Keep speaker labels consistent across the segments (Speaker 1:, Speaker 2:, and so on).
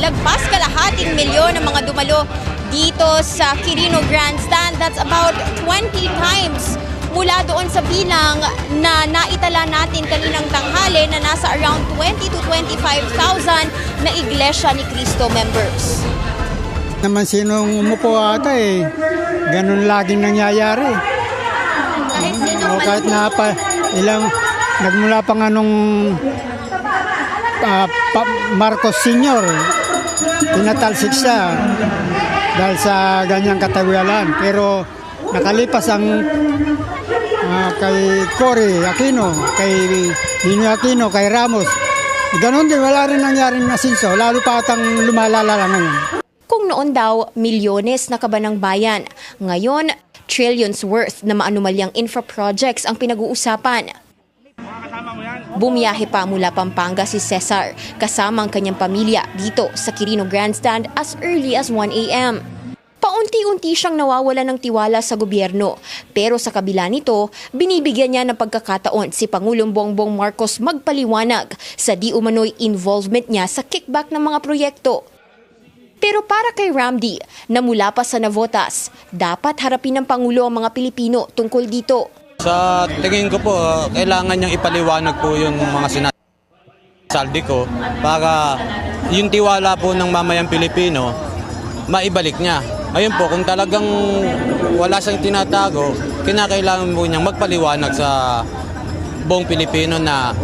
Speaker 1: lagpas kalahating milyon ang mga dumalo dito sa Quirino Grandstand. That's about 20 times mula doon sa bilang na naitala natin kaninang tanghali na nasa around 20 to 25,000 na Iglesia ni Cristo members.
Speaker 2: Naman sinong umupo ata ganun laging nangyayari. Kahit na nagmula pa nga nung Marcos Sr. tinatalsik siya dahil sa ganyang katawialan. Pero nakalipas ang kay Cory Aquino, kay Nino Aquino, kay Ramos. Ganon din, wala rin nangyaring asinso, lalo pa atang lumalala ngayon.
Speaker 1: Kung noon daw, milyones na kaba ng bayan. Ngayon, trillions worth na maanumalyang infra projects ang pinag-uusapan. Bumiyahe pa mula Pampanga si Cesar, kasama ang kanyang pamilya dito sa Quirino Grandstand as early as 1 a.m. Paunti-unti siyang nawawala ng tiwala sa gobyerno. Pero sa kabila nito, binibigyan niya ng pagkakataon si Pangulong Bongbong Marcos magpaliwanag sa di umano'y involvement niya sa kickback ng mga proyekto. Pero para kay Ramdi, na mula pa sa Navotas, dapat harapin ng Pangulo ang mga Pilipino tungkol dito.
Speaker 3: Sa tingin ko po, kailangan niyang ipaliwanag po yung mga sinasaldi ko para yung tiwala po ng mamayang Pilipino, maibalik niya. Ayun po, kung talagang wala siyang tinatago, kinakailangan po niyang magpaliwanag sa buong Pilipino na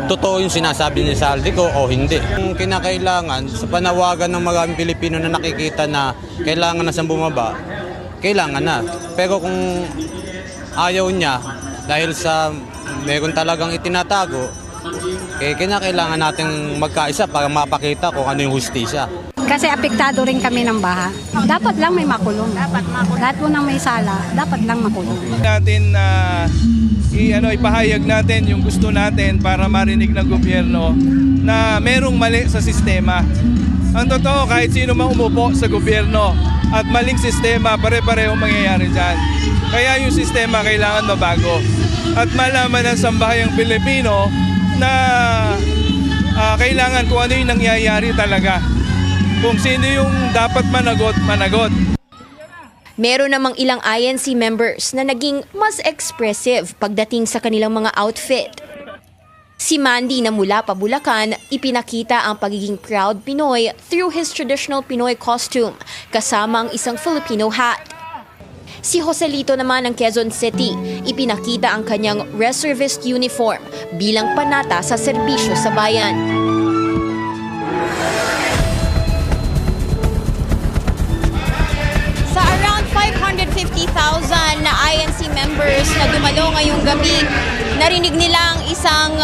Speaker 3: totoo yung sinasabi ni Saldi ko o hindi. Kung kinakailangan, sa panawagan ng maraming Pilipino na nakikita na kailangan na siyang bumaba, kailangan na. Pero kung ayaw niya, dahil sa meron talagang itinatago, kinakailangan natin magkaisa para mapakita kung ano yung hustisya.
Speaker 4: Kasi apektado rin kami ng baha. Dapat lang may makulong. Lahat po ng may sala, dapat lang makulong.
Speaker 5: Natin ipahayag natin yung gusto natin para marinig ng gobyerno na merong mali sa sistema. Ang totoo, kahit sino mang umupo sa gobyerno at maling sistema, pare-pareho mangyayari dyan. Kaya yung sistema kailangan mabago. At malaman ng sambahayang Pilipino na kailangan kung ano yung nangyayari talaga. Kung sino yung dapat managot, managot.
Speaker 1: Meron namang ilang INC members na naging mas expressive pagdating sa kanilang mga outfit. Si Mandy na mula pa Bulacan, ipinakita ang pagiging proud Pinoy through his traditional Pinoy costume, kasama ang isang Filipino hat. Si Joselito naman ng Quezon City, ipinakita ang kanyang reservist uniform bilang panata sa serbisyo sa bayan. Sa around 550,000 na INC members na dumalo ngayong gabi, narinig nilang isang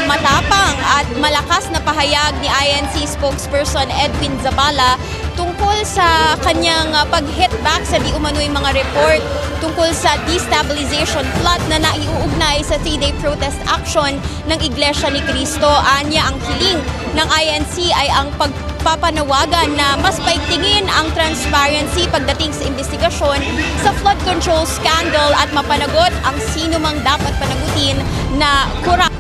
Speaker 1: matapang at malakas na pahayag ni INC spokesperson Edwin Zabala tungkol sa kanyang pag-hit back sa di umano'y mga report tungkol sa destabilization plot na naiuugnay sa 3-day protest action ng Iglesia ni Cristo. Anya, ang hiling ng INC ay ang pagpapanawagan na mas paigtingin ang transparency pagdating sa investigasyon sa flood control scandal at mapanagot ang sino mang dapat panagutin na korap.